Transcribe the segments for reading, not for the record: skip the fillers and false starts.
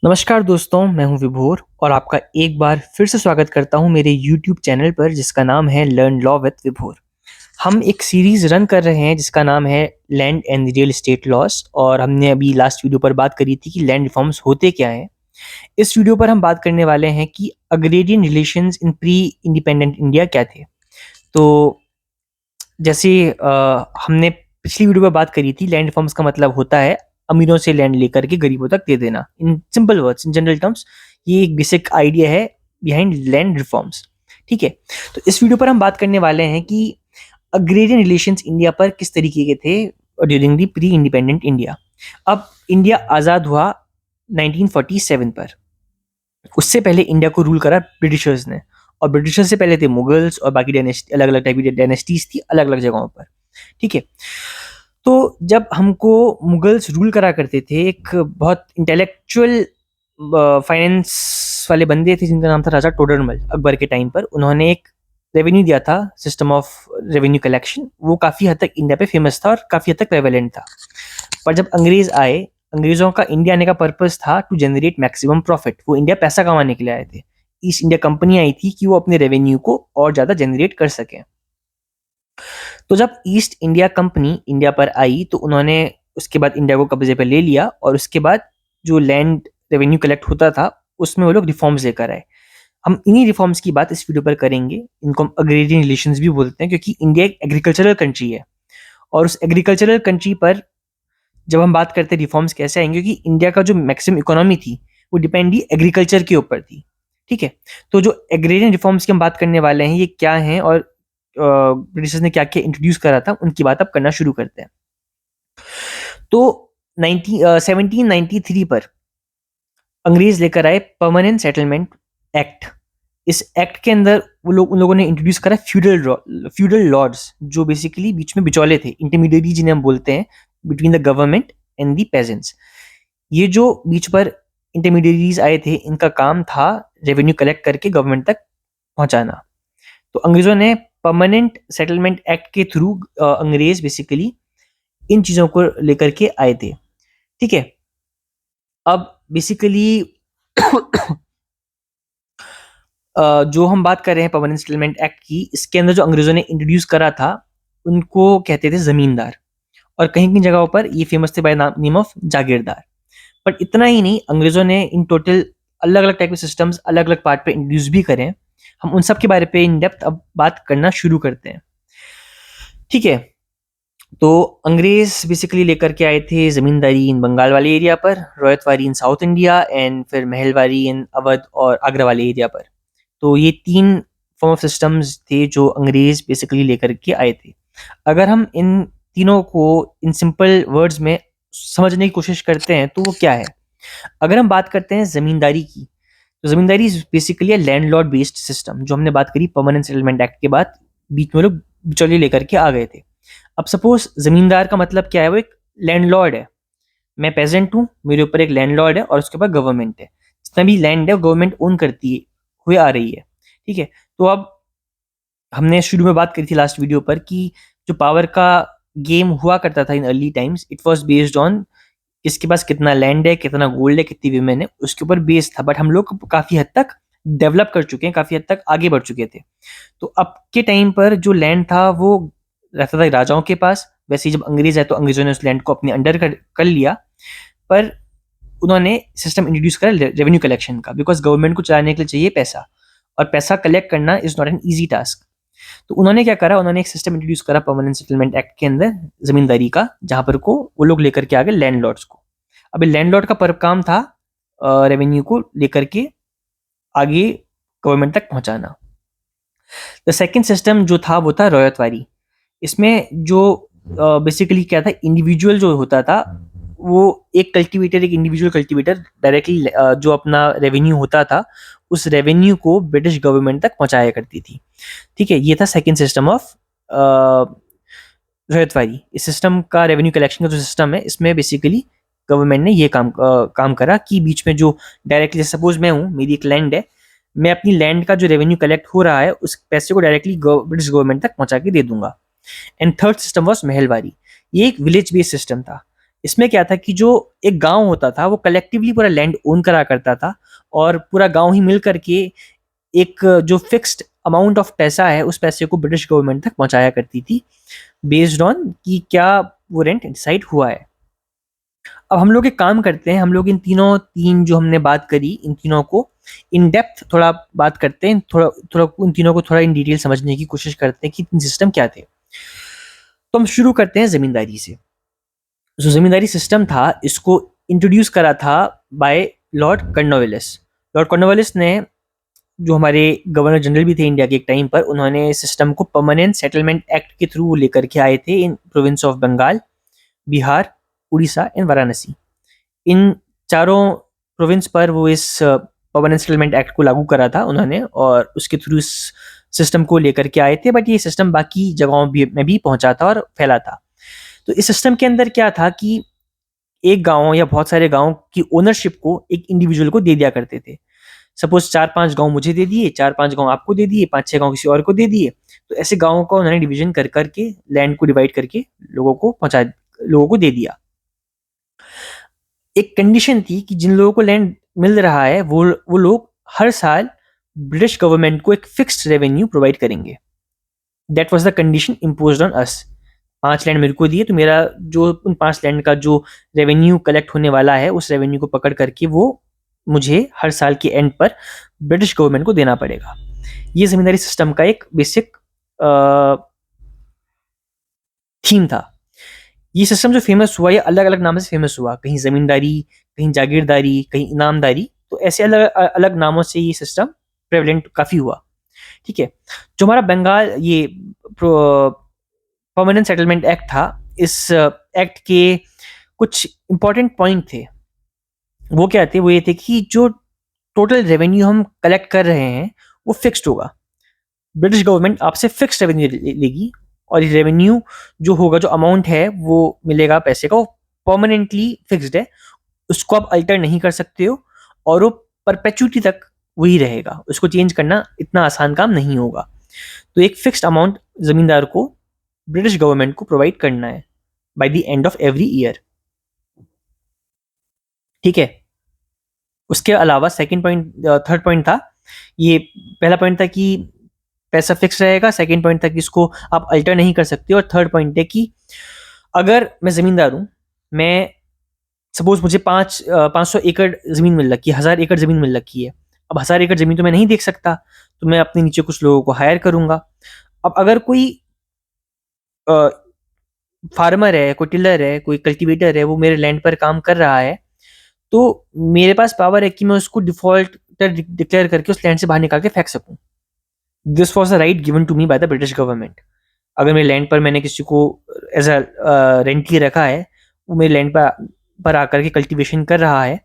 नमस्कार दोस्तों, मैं हूं विभोर और आपका एक बार फिर से स्वागत करता हूं मेरे यूट्यूब चैनल पर जिसका नाम है लर्न लॉ विद विभोर। हम एक सीरीज़ रन कर रहे हैं जिसका नाम है land and real estate loss और हमने अभी लास्ट वीडियो पर बात करी थी कि लैंड रिफॉर्म्स होते क्या हैं। इस वीडियो पर हम बात करने वाले हैं कि agrarian relations in pre independent India क्या थे। तो जैसे हमने पिछली वीडियो में बात करी थी, लैंड रिफॉर्म्स का मतलब होता है अमीरों से लैंड लेकर के गरीबों तक दे देना। In simple words, in general terms, ये एक बेसिक आइडिया है बिहाइंड लैंड रिफॉर्म्स। ठीक है, तो इस वीडियो पर हम बात करने वाले हैं कि अग्रेरियन रिलेशंस इंडिया पर किस तरीके के थे during the pre independent India. अब इंडिया आज़ाद हुआ 1947 पर। उससे पहले इंडिया को रूल करा ब्रिटिशर्स ने, और ब्रिटिशर्स से पहले थे मुगल्स और बाकी डायनेस्टी, अलग अलग टाइप की डायनेस्टीज थी अलग अलग जगहों पर। ठीक है, तो जब हमको मुगल्स रूल करा करते थे, एक बहुत इंटेलेक्चुअल फाइनेंस वाले बंदे थे जिनका नाम था राजा टोडरमल। अकबर के टाइम पर उन्होंने एक रेवेन्यू दिया था, सिस्टम ऑफ रेवेन्यू कलेक्शन। वो काफ़ी हद तक इंडिया पे फेमस था और काफ़ी हद तक प्रेवेलेंट था। पर जब अंग्रेज आए, अंग्रेजों का इंडिया आने का पर्पस था टू जनरेट मैक्सिमम प्रॉफिट। वो इंडिया पैसा कमाने के लिए आए थे। ईस्ट इंडिया कंपनी आई थी कि वो अपने रेवेन्यू को और ज़्यादा जनरेट कर सकें। तो जब ईस्ट इंडिया कंपनी इंडिया पर आई तो उन्होंने उसके बाद इंडिया को कब्जे पर ले लिया, और उसके बाद जो लैंड रेवेन्यू कलेक्ट होता था उसमें वो लोग रिफॉर्म्स लेकर आए। हम इन्हीं रिफॉर्म्स की बात इस वीडियो पर करेंगे। इनको हम अग्रेरियन रिलेशंस भी बोलते हैं क्योंकि इंडिया एक एग्रीकल्चरल कंट्री है, और उस एग्रीकल्चरल कंट्री पर जब हम बात करते हैं रिफॉर्म्स कैसे आएंगे, क्योंकि इंडिया का जो मैक्सिमम इकोनॉमी थी वो डिपेंड ही एग्रीकल्चर के ऊपर थी। ठीक है, तो जो एग्रेरियन रिफॉर्म्स की हम बात करने वाले हैं ये क्या हैं, और ब्रिटिशर्स ने क्या क्या इंट्रोड्यूस करा था, उनकी बात अब करना शुरू करते हैं। तो 1793 पर अंग्रेज लेकर आए परमानेंट सेटलमेंट एक्ट। इस एक्ट के अंदर उन लोगों ने इंट्रोड्यूस करा फ्यूडल लॉर्ड्स, जो बेसिकली बीच में बिचौले थे, इंटरमीडिएरी जिन्हें हम बोलते हैं, between the government and the pageants. ये जो बीच पर इंटरमीडिएरीज आए थे, इनका काम था रेवेन्यू कलेक्ट करके गवर्नमेंट तक पहुंचाना। तो अंग्रेजों ने परमानेंट सेटलमेंट एक्ट के थ्रू अंग्रेज बेसिकली इन चीज़ों को लेकर के आए थे। ठीक है, अब बेसिकली जो हम बात कर रहे हैं परमानेंट सेटलमेंट एक्ट की, इसके अंदर जो अंग्रेजों ने इंट्रोड्यूस करा था उनको कहते थे जमींदार, और कहीं कहीं जगहों पर ये फेमस थे by name of Jagirdar. But इतना ही नहीं, अंग्रेजों ने इन टोटल अलग अलग टाइप के सिस्टम्स अलग अलग पार्ट पे इंट्रोड्यूस भी करें। हम उन सब के बारे पे इन डेप्थ अब बात करना शुरू करते हैं। ठीक है, तो अंग्रेज बेसिकली लेकर के आए थे जमींदारी इन बंगाल वाले एरिया पर, रॉयतवारी इन साउथ इंडिया, एंड फिर महलवारी इन अवध और आगरा वाले एरिया पर। तो ये 3 फॉर्म ऑफ सिस्टम्स थे जो अंग्रेज बेसिकली लेकर के आए थे। अगर हम इन तीनों को इन सिंपल वर्ड्स में समझने की कोशिश करते हैं तो वो क्या है। अगर हम बात करते हैं ज़मींदारी की, तो ज़मींदारी बेसिकली लैंडलॉर्ड बेस्ड सिस्टम, जो हमने बात करी परमानेंट सेटलमेंट एक्ट के बाद बीच में लोग बिचौलिए लेकर के आ गए थे। अब सपोज ज़मींदार का मतलब क्या है, वो एक लैंडलॉर्ड है। मैं पेजेंट हूँ, मेरे ऊपर एक लैंडलॉर्ड है और उसके ऊपर गवर्नमेंट है। जितना भी लैंड है वो गवर्नमेंट ओन करती है, हुए आ रही है। ठीक है, तो अब हमने शुरू में बात करी थी लास्ट वीडियो पर कि जो पावर का गेम हुआ करता था in early times, it was based on किसके पास कितना लैंड है, कितना गोल्ड है, कितनी विमेन है, उसके ऊपर बेस था। बट हम लोग काफ़ी हद तक डेवलप कर चुके हैं, काफ़ी हद तक आगे बढ़ चुके थे। तो अब के टाइम पर जो लैंड था वो रहता था राजाओं के पास। वैसे ही जब अंग्रेज आए तो अंग्रेजों ने उस लैंड को अपने अंडर कर लिया, पर उन्होंने सिस्टम इंट्रोड्यूस करा रेवेन्यू कलेक्शन का, बिकॉज गवर्नमेंट को चलाने के लिए चाहिए पैसा, और पैसा कलेक्ट करना is not an easy task. तो उन्होंने क्या करा, उन्होंने एक सिस्टम इंट्रोड्यूस करा परमानेंट सेटलमेंट एक्ट के अंदर जमींदारी का, जहां पर को वो लोग लेकर के आ गए लैंडलॉर्ड्स को। अब लैंडलॉर्ड का पर काम था रेवेन्यू को लेकर के आगे गवर्नमेंट तक पहुंचाना। द सेकेंड सिस्टम जो था वो था रॉयतवारी। इसमें जो बेसिकली क्या था, इंडिविजुअल जो होता था वो एक इंडिविजुअल कल्टीवेटर डायरेक्टली जो अपना रेवेन्यू होता था उस रेवेन्यू को ब्रिटिश गवर्नमेंट तक पहुंचाया करती थी। ठीक है, ये था सेकेंड सिस्टम ऑफ रॉयतवारी। इस सिस्टम का रेवेन्यू कलेक्शन का जो सिस्टम है, इसमें बेसिकली गवर्नमेंट ने ये काम करा कि बीच में जो डायरेक्टली, सपोज मैं हूँ, मेरी एक लैंड है, मैं अपनी लैंड का जो रेवेन्यू कलेक्ट हो रहा है उस पैसे को डायरेक्टली ब्रिटिश गवर्नमेंट तक पहुंचा के दे दूंगा। And third system was Mahalwari. ये एक विलेज बेस्ड सिस्टम था। इसमें क्या था कि जो एक गाँव होता था वो कलेक्टिवली पूरा लैंड ओन करा करता था और पूरा गाँव ही मिल करके एक जो फिक्स्ड अमाउंट ऑफ पैसा है उस पैसे को ब्रिटिश गवर्नमेंट तक पहुँचाया करती थी बेस्ड ऑन कि क्या वो रेंट डिसाइड हुआ है। अब हम लोग एक काम करते हैं, हम लोग इन तीन जो हमने बात करी, इन तीनों को इन डेप्थ थोड़ा बात करते हैं, थोड़ा थोड़ा उन तीनों को थोड़ा इन डिटेल समझने की कोशिश करते हैं कि तीन सिस्टम क्या थे। तो हम शुरू करते हैं ज़मींदारी से। जो ज़मींदारी सिस्टम था, इसको इंट्रोड्यूस करा था by lord Cornwallis. Lord Cornwallis ने, जो हमारे गवर्नर जनरल भी थे इंडिया के एक टाइम पर, उन्होंने सिस्टम को परमानेंट सेटलमेंट एक्ट के थ्रू लेकर के आए थे in province of Bengal, Bihar, Orissa and Varanasi. इन चारों प्रोविंस पर वो इस परमानेंट सेटलमेंट एक्ट को लागू करा था उन्होंने, और उसके थ्रू इस सिस्टम को लेकर के आए थे। बट ये सिस्टम बाकी जगहों में भी पहुंचा था और फैला था। तो इस सिस्टम के अंदर क्या था कि एक गांव या बहुत सारे गांव की ओनरशिप को एक इंडिविजुअल को दे दिया करते थे। सपोज 4-5 गांव मुझे दे दिए, 4-5 गांव आपको दे दिए, 5-6 गांव किसी और को दे दिए। तो ऐसे गांवों का उन्होंने डिवीजन कर करके लैंड को डिवाइड करके लोगों को दे दिया। एक कंडीशन थी कि जिन लोगों को लैंड मिल रहा है वो लोग हर साल ब्रिटिश गवर्नमेंट को एक फिक्स्ड रेवेन्यू प्रोवाइड करेंगे। That was the condition imposed on us. 5 land मेरे को दिए, तो मेरा जो उन 5 लैंड का जो रेवेन्यू कलेक्ट होने वाला है उस रेवेन्यू को पकड़ करके वो मुझे हर साल के एंड पर ब्रिटिश गवर्नमेंट को देना पड़ेगा। ये जमींदारी सिस्टम का एक बेसिक थीम था। ये सिस्टम जो फेमस हुआ, ये अलग अलग नामों से फेमस हुआ, कहीं जमींदारी, कहीं जागीरदारी, कहीं इनामदारी। तो ऐसे अलग अलग नामों से ये सिस्टम प्रेवलेंट काफ़ी हुआ। ठीक है। जो हमारा बंगाल ये परमानेंट सेटलमेंट एक्ट था, इस एक्ट के कुछ इंपॉर्टेंट पॉइंट थे। वो क्या थे? वो ये थे कि जो टोटल रेवेन्यू हम कलेक्ट कर रहे हैं वो फिक्स्ड होगा। ब्रिटिश गवर्नमेंट आपसे फिक्स्ड रेवेन्यू लेगी, और ये रेवेन्यू जो होगा, जो अमाउंट है वो मिलेगा पैसे का, वो परमानेंटली फिक्स्ड है। उसको आप अल्टर नहीं कर सकते हो, और वो परपेचुटी तक वही रहेगा। उसको चेंज करना इतना आसान काम नहीं होगा। तो एक फिक्स्ड अमाउंट जमींदार को ब्रिटिश गवर्नमेंट को प्रोवाइड करना है by the end of every year. ठीक है। उसके अलावा सेकंड पॉइंट, थर्ड पॉइंट था, ये पहला पॉइंट था कि पैसा फिक्स रहेगा। सेकंड पॉइंट था कि इसको आप अल्टर नहीं कर सकते। और थर्ड पॉइंट है कि अगर मैं ज़मींदार हूँ, मैं सपोज मुझे 500 एकड़ ज़मीन मिल रखी है, 1000 एकड़ ज़मीन मिल रखी है। अब 1000 एकड़ ज़मीन तो मैं नहीं देख सकता, तो मैं अपने नीचे कुछ लोगों को हायर करूंगा। अब अगर कोई फार्मर है, कोई टिलर है, कोई कल्टीवेटर है, वो मेरे लैंड पर काम कर रहा है, तो मेरे पास पावर है कि मैं उसको डिफॉल्ट डिक्लेयर करके उस लैंड से बाहर निकाल के फेंक सकूं। This was the right given to me by the British government. अगर मेरे लैंड पर मैंने किसी को एज अ रेंटली रखा है, वो मेरे लैंड पर आकर के कल्टीवेशन कर रहा है,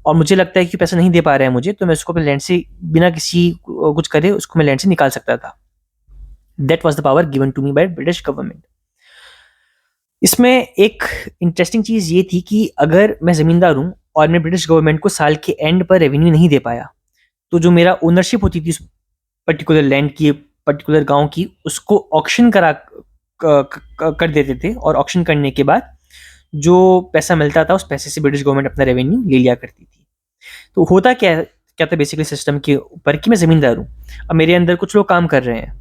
और मुझे लगता है कि पैसा नहीं दे पा रहा है मुझे, तो मैं उसको अपने लैंड से बिना किसी कुछ करे उसको मैं लैंड से निकाल सकता था। That was the power given to me by British government. इसमें एक इंटरेस्टिंग चीज़ ये थी कि अगर मैं ज़मींदार हूँ और मैं ब्रिटिश गवर्नमेंट को साल के एंड पर रेवेन्यू नहीं दे पाया, तो जो मेरा ओनरशिप होती थी उस पर्टिकुलर लैंड की, पर्टिकुलर गांव की, उसको ऑक्शन कर देते थे। और ऑक्शन करने के बाद जो पैसा मिलता था, उस पैसे से ब्रिटिश गवर्नमेंट अपना रेवेन्यू ले लिया करती थी। तो होता क्या क्या था बेसिकली सिस्टम के ऊपर कि मैं ज़मींदार हूँ, अब मेरे अंदर कुछ लोग काम कर रहे हैं,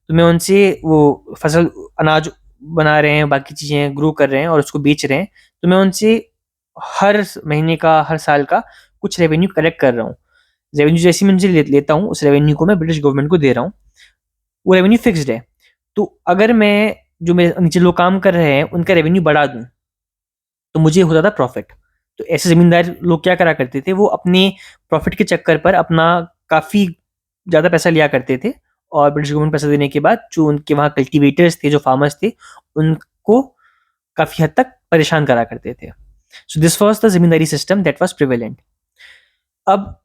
तो मैं उनसे वो फसल, अनाज बना रहे हैं, बाकी चीज़ें ग्रो कर रहे हैं और उसको बेच रहे हैं, तो मैं उनसे हर महीने का, हर साल का कुछ रेवेन्यू कलेक्ट कर रहा हूँ। रेवेन्यू जैसे मैं उनसे लेता हूँ, उस रेवेन्यू को मैं ब्रिटिश गवर्नमेंट को दे रहा हूँ। वो रेवेन्यू फिक्स्ड है। तो अगर मैं, जो मेरे नीचे लोग काम कर रहे हैं, उनका रेवेन्यू बढ़ा दूँ, तो मुझे होता था प्रॉफिट। तो ऐसे ज़मींदार लोग क्या करा करते थे, वो अपने प्रॉफिट के चक्कर पर अपना काफ़ी ज़्यादा पैसा लिया करते थे, और ब्रिटिश गवर्नमेंट पैसा देने के बाद जो उनके वहाँ कल्टीवेटर्स थे, जो फार्मर्स थे, उनको काफ़ी हद तक परेशान करा करते थे। So this was the ज़मींदारी system that was prevalent. अब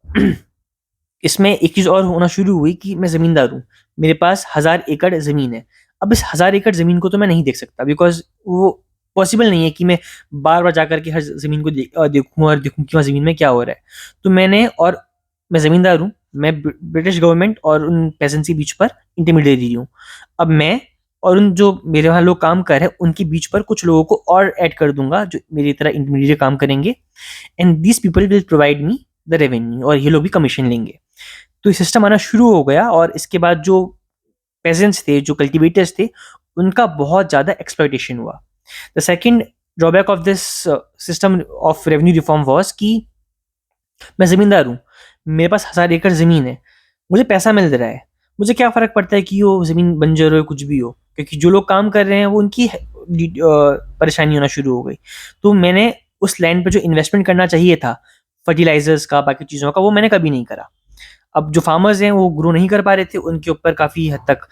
इसमें एक चीज़ और होना शुरू हुई कि मैं ज़मींदार हूँ, मेरे पास 1000 एकड़ ज़मीन है। अब इस 1000 एकड़ ज़मीन को तो मैं नहीं देख सकता, बिकॉज़ वो पॉसिबल नहीं है कि मैं बार-बार जाकर के हर ज़मीन को देखूँ और देखूँ कि वहाँ ज़मीन में क्या हो रहा है। तो मैं ज़मींदार हूँ, मैं ब्रिटिश गवर्नमेंट और उन पेजेंट्स के बीच पर इंटरमीडिएरी हूँ। अब मैं और उन जो मेरे वहाँ लोग काम कर रहे हैं उनके बीच पर कुछ लोगों को और ऐड कर दूंगा जो मेरी तरह इंटरमीडिएट काम करेंगे, and this people will provide me the revenue, और ये लोग भी कमीशन लेंगे। तो ये सिस्टम आना शुरू हो गया, और इसके बाद जो पेजेंट्स थे, जो कल्टिवेटर्स थे, उनका बहुत ज़्यादा एक्सप्लॉइटेशन हुआ। The second drawback of this system of revenue reform was कि मैं ज़मींदार हूँ, मेरे पास 1000 एकड़ ज़मीन है, मुझे पैसा मिल रहा है, मुझे क्या फ़र्क पड़ता है कि वो ज़मीन बंजर हो कुछ भी हो, क्योंकि जो लोग काम कर रहे हैं वो उनकी परेशानी होना शुरू हो गई। तो मैंने उस लैंड पे जो इन्वेस्टमेंट करना चाहिए था, फर्टिलाइजर्स का, बाकी चीज़ों का, वो मैंने कभी नहीं करा। अब जो फार्मर्स हैं वो ग्रो नहीं कर पा रहे थे, उनके ऊपर काफ़ी हद तक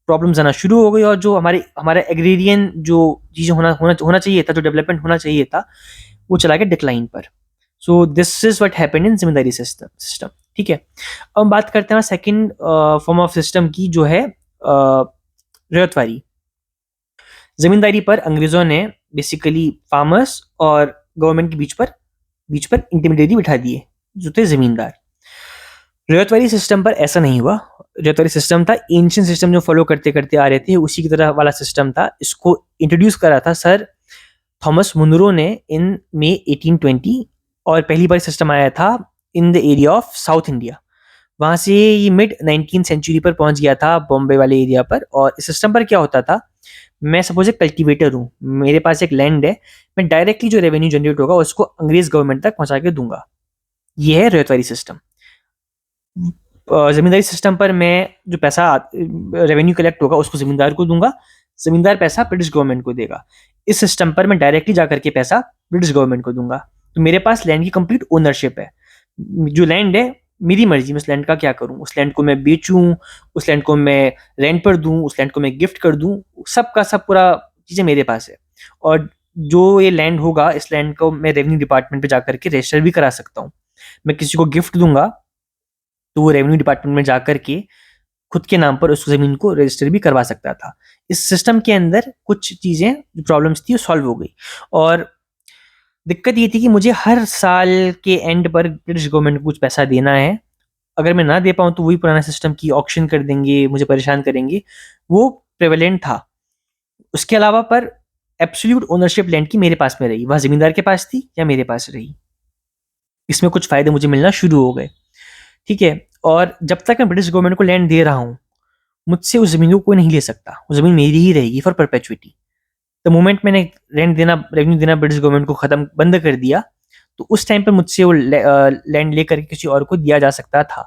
प्रॉब्लम्स आना शुरू हो गई, और जो हमारा एग्रीरियन जो चीज़ें होना चाहिए था, जो डेवलपमेंट होना चाहिए था, वो चला गया डिक्लाइन पर। So this is what happened in जिम्मेदारी सिस्टम। ठीक है, अब हम बात करते हैं सेकंड फॉर्म ऑफ सिस्टम की, जो है रैयतवारी। जमींदारी पर अंग्रेजों ने बेसिकली फार्मर्स और गवर्नमेंट के बीच पर इंटरमीडिएरी बिठा दिए, जो थे जमींदार। रैयतवारी सिस्टम पर ऐसा नहीं हुआ। रैयतवारी सिस्टम था एंशिएंट सिस्टम जो फॉलो करते करते आ रहे थे, उसी की तरह वाला सिस्टम था। इसको इंट्रोड्यूस करा था सर थॉमस मुनरो ने इन मई 1820, और पहली बार सिस्टम आया था in the area of south India. वहाँ से ये मिड 19th सेंचुरी पर पहुँच गया था, बॉम्बे वाले एरिया पर। और इस सिस्टम पर क्या होता था, मैं सपोज एक कल्टिवेटर हूँ, मेरे पास एक लैंड है, मैं डायरेक्टली जो रेवेन्यू जनरेट होगा उसको अंग्रेज गवर्नमेंट तक पहुँचा के दूंगा। ये है रैयतवारी सिस्टम। ज़मींदारी सिस्टम पर मैं जो पैसा रेवेन्यू कलेक्ट होगा उसको ज़मींदार को दूंगा, ज़मींदार पैसा ब्रिटिश गवर्नमेंट को देगा। इस सिस्टम पर मैं डायरेक्टली जा करके पैसा ब्रिटिश गवर्नमेंट को दूंगा, तो मेरे पास लैंड की कंप्लीट ओनरशिप है। जो लैंड है, मेरी मर्जी, मैं उस लैंड का क्या करूँ, उस लैंड को मैं बेचूँ, उस लैंड को मैं रेंट पर दूँ, उस लैंड को मैं गिफ्ट कर दूँ, सब का सब पूरा चीज़ें मेरे पास है। और जो ये लैंड होगा, इस लैंड को मैं रेवेन्यू डिपार्टमेंट पे जा करके रजिस्टर भी करा सकता हूँ। मैं किसी को गिफ्ट दूंगा तो वो रेवेन्यू डिपार्टमेंट में जाकर के खुद के नाम पर उस ज़मीन को रजिस्टर भी करवा सकता था। इस सिस्टम के अंदर कुछ चीज़ें, जो प्रॉब्लम्स थी, वो सॉल्व हो गई। और दिक्कत ये थी कि मुझे हर साल के एंड पर ब्रिटिश गवर्नमेंट को कुछ पैसा देना है। अगर मैं ना दे पाऊँ तो वही पुराना सिस्टम की ऑक्शन कर देंगे, मुझे परेशान करेंगे। वो प्रेवलेंट था। उसके अलावा पर एब्सोल्यूट ओनरशिप लैंड की मेरे पास में रही, वह ज़मींदार के पास थी या मेरे पास रही। इसमें कुछ फ़ायदे मुझे मिलना शुरू हो गए। ठीक है, और जब तक मैं ब्रिटिश गवर्नमेंट को लैंड दे रहा हूँ, मुझसे उस ज़मीन को कोई नहीं ले सकता, वो ज़मीन मेरी ही रहेगी फॉर परपेचुइटी। द मोमेंट मैंने रेवेन्यू देना ब्रिटिश गवर्नमेंट को खत्म बंद कर दिया, तो उस टाइम पर मुझसे वो लैंड लेकर किसी और को दिया जा सकता था।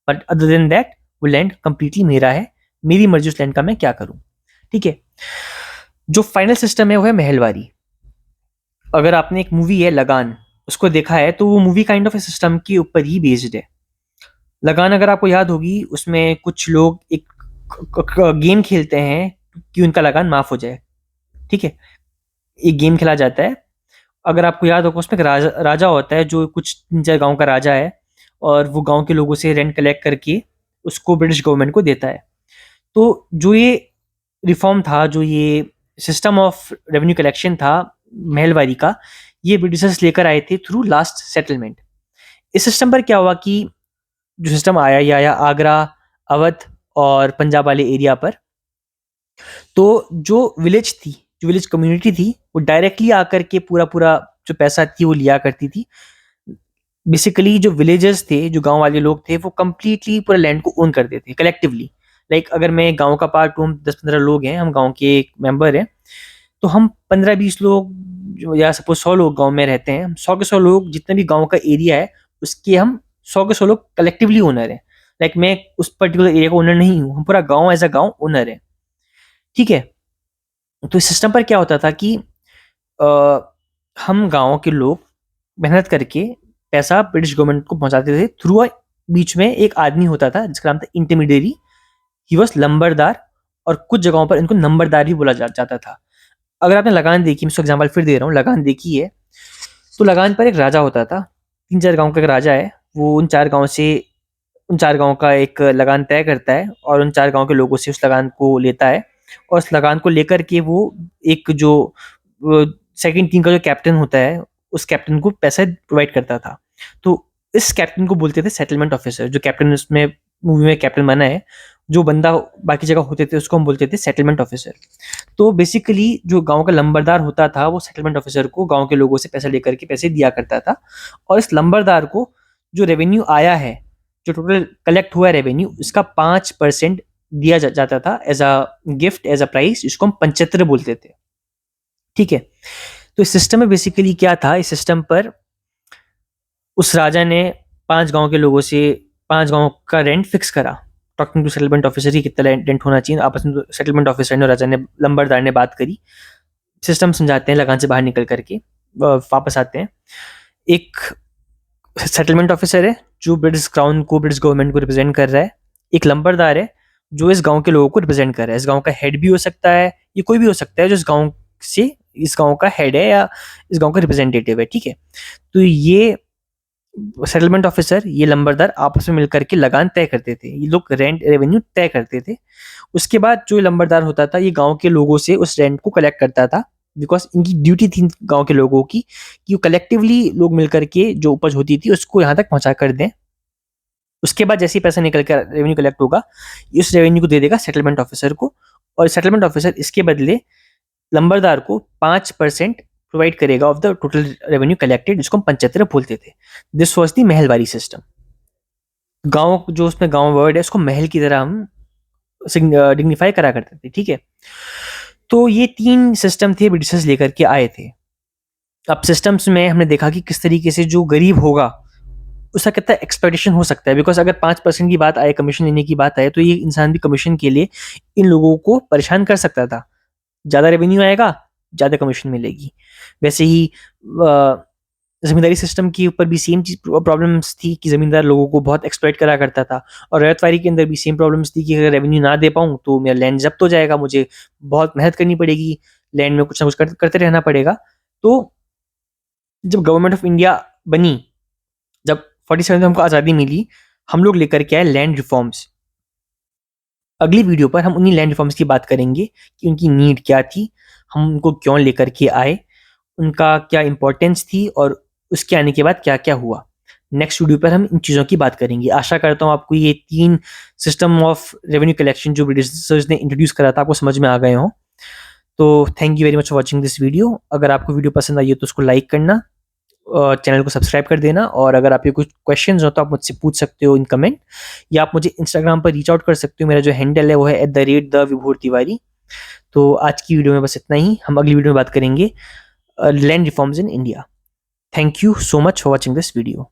बट अदर देन दैट, वो लैंड कंप्लीटली मेरा है, मेरी मर्जी उस लैंड का मैं क्या करूँ। ठीक है, जो फाइनल सिस्टम है वो है महलवारी। अगर आपने एक मूवी है लगान, उसको देखा है, तो वो मूवी काइंड ऑफ सिस्टम के ऊपर ही बेस्ड है। लगान अगर आपको याद होगी, उसमें कुछ लोग एक गेम खेलते हैं कि उनका लगान माफ हो जाए। ठीक है, एक गेम खेला जाता है। अगर आपको याद होगा, उसमें एक राजा होता है जो कुछ 3-4 गाँव का राजा है, और वो गाँव के लोगों से रेंट कलेक्ट करके उसको ब्रिटिश गवर्नमेंट को देता है। तो जो ये रिफॉर्म था, जो ये सिस्टम ऑफ रेवेन्यू कलेक्शन था महलवारी का, ये ब्रिटिशर्स लेकर आए थे थ्रू लास्ट सेटलमेंट। इस सिस्टम पर क्या हुआ कि जो सिस्टम आया, ये आया आगरा, अवध और पंजाब वाले एरिया पर। तो जो विलेज कम्युनिटी थी, वो डायरेक्टली आकर के पूरा जो पैसा थी वो लिया करती थी। बेसिकली जो विलेजर्स थे, जो गांव वाले लोग थे, वो कंप्लीटली पूरे लैंड को ओन करते थे कलेक्टिवली। लाइक अगर मैं गांव का पार्ट हूँ, हम 10-15 लोग हैं, हम गांव के एक मेंबर हैं, तो हम 15-20 लोग या सपोज 100 लोग गांव में रहते हैं, 100 के 100 लोग, जितने भी गांव का एरिया है उसके हम 100 के 100 लोग कलेक्टिवली ओनर हैं। लाइक मैं उस पर्टिकुलर एरिया का ओनर नहीं हूँ, हम पूरा गांव एज अ गांव ओनर है। ठीक है, तो इस सिस्टम पर क्या होता था कि अ, हम गांव के लोग मेहनत करके पैसा ब्रिटिश गवर्नमेंट को पहुंचाते थे थ्रू बीच में एक आदमी होता था जिसका नाम था इंटरमीडियरी। ही वॉज लंबरदार, और कुछ जगहों पर इनको नंबरदार भी बोला जाता था। अगर आपने लगान देखी, मैं इसको एग्जाम्पल फिर दे रहा हूँ, लगान देखी है, तो लगान पर एक राजा होता था, 3-4 गांव का एक राजा है। वो उन 4 गांव का एक लगान तय करता है, और उन 4 गांव के लोगों से उस लगान को लेता है, और उस लगान को लेकर के वो एक जो सेकंड टीम का जो कैप्टन होता है, उस कैप्टन को पैसा प्रोवाइड करता था। तो इस कैप्टन को बोलते थे सेटलमेंट ऑफिसर। जो कैप्टन उसमें मूवी में कैप्टन बना है, जो बंदा बाकी जगह होते थे उसको हम बोलते थे सेटलमेंट ऑफिसर। तो बेसिकली जो गाँव का लंबरदार होता था वो सेटलमेंट ऑफिसर को गाँव के लोगों से पैसा लेकर के पैसे दिया करता था, और इस लंबरदार को जो रेवेन्यू आया है, जो टोटल कलेक्ट हुआ है रेवेन्यू, इसका 5% दिया जाता था as a gift, as a price, जिसको हम पंचत्र बोलते थे। ठीक है, तो इस सिस्टम में बेसिकली क्या था, इस सिस्टम पर उस राजा ने 5 गाँव के लोगों से 5 गाँव का रेंट फिक्स करा। टॉकिंग टू सेटलमेंट ऑफिसर ही कितना रेंट होना चाहिए, आपस में सेटलमेंट ऑफिसर ने और राजा ने, लंबरदार ने बात करी। सिस्टम समझाते हैं, लगान से बाहर निकल करके वापस आते हैं। एक सेटलमेंट ऑफिसर है जो ब्रिटिश क्राउन को, ब्रिटिश गवर्नमेंट को रिप्रेजेंट कर रहा है। एक लंबरदार है जो इस गांव के लोगों को रिप्रेजेंट कर रहा है। इस गांव का हेड भी हो सकता है, ये कोई भी हो सकता है जो इस गांव से, इस गांव का हेड है या इस गांव का रिप्रेजेंटेटिव है। ठीक है, तो ये सेटलमेंट ऑफिसर, ये लंबरदार आपस में मिलकर के लगान तय करते थे, ये लोग रेंट रेवेन्यू तय करते थे। उसके बाद जो लंबरदार होता था ये गांव के लोगों से उस रेंट को कलेक्ट करता था, बिकॉज इनकी ड्यूटी थी गांव के लोगों की कि वो कलेक्टिवली लोग मिलकर के जो उपज होती थी उसको यहाँ तक पहुंचा कर दें। उसके बाद जैसे ही पैसा निकल कर रेवेन्यू कलेक्ट होगा, इस रेवेन्यू को दे देगा सेटलमेंट ऑफिसर को, और सेटलमेंट ऑफिसर इसके बदले लंबरदार को 5% प्रोवाइड करेगा of the total revenue collected, जिसको हम पंचत्र बोलते थे। This was the Mahalwari system. गांव, जो उसमें गांव वर्ड है, उसको महल की तरह हम डिग्निफाई करा करते थे। ठीक है, तो ये 3 सिस्टम थे ब्रिटिशर्स लेकर के आए थे। अब सिस्टम्स में हमने देखा कि किस तरीके से जो गरीब होगा उसका कितना एक्सपेक्टेशन हो सकता है, बिकॉज अगर 5% की बात आए, कमीशन लेने की बात आए, तो ये इंसान भी कमीशन के लिए इन लोगों को परेशान कर सकता था। ज़्यादा रेवेन्यू आएगा, ज़्यादा कमीशन मिलेगी। वैसे ही जमींदारी सिस्टम के ऊपर भी सेम चीज प्रॉब्लम्स थी कि जमींदार लोगों को बहुत एक्सप्लॉइट करा करता था, और रैयतवारी के अंदर भी सेम प्रॉब्लम्स थी कि अगर रेवेन्यू ना दे पाऊँ तो मेरा लैंड जब्त हो जाएगा, मुझे बहुत मेहनत करनी पड़ेगी, लैंड में कुछ ना कुछ करते रहना पड़ेगा। तो जब गवर्नमेंट ऑफ इंडिया बनी, जब 47 में हमको आज़ादी मिली, हम लोग लेकर के आए लैंड रिफॉर्म्स। अगली वीडियो पर हम उन्हीं लैंड रिफॉर्म्स की बात करेंगे कि उनकी नीड क्या थी, हम उनको क्यों लेकर के आए, उनका क्या इंपॉर्टेंस थी, और उसके आने के बाद क्या क्या हुआ। नेक्स्ट वीडियो पर हम इन चीज़ों की बात करेंगे। आशा करता हूँ आपको ये 3 सिस्टम ऑफ रेवेन्यू कलेक्शन जो ब्रिटिशर्स ने इंट्रोड्यूस करा था आपको समझ में आ गए हों। तो thank you very much for watching this video. अगर आपको वीडियो पसंद आई है तो उसको लाइक करना, चैनल को सब्सक्राइब कर देना, और अगर आपके कुछ क्वेश्चंस हो तो आप मुझसे पूछ सकते हो इन कमेंट, या आप मुझे इंस्टाग्राम पर रीच आउट कर सकते हो। मेरा जो हैंडल है वो है @द_विभूर तिवारी। तो आज की वीडियो में बस इतना ही। हम अगली वीडियो में बात करेंगे land reforms in India. Thank you so much for watching this video.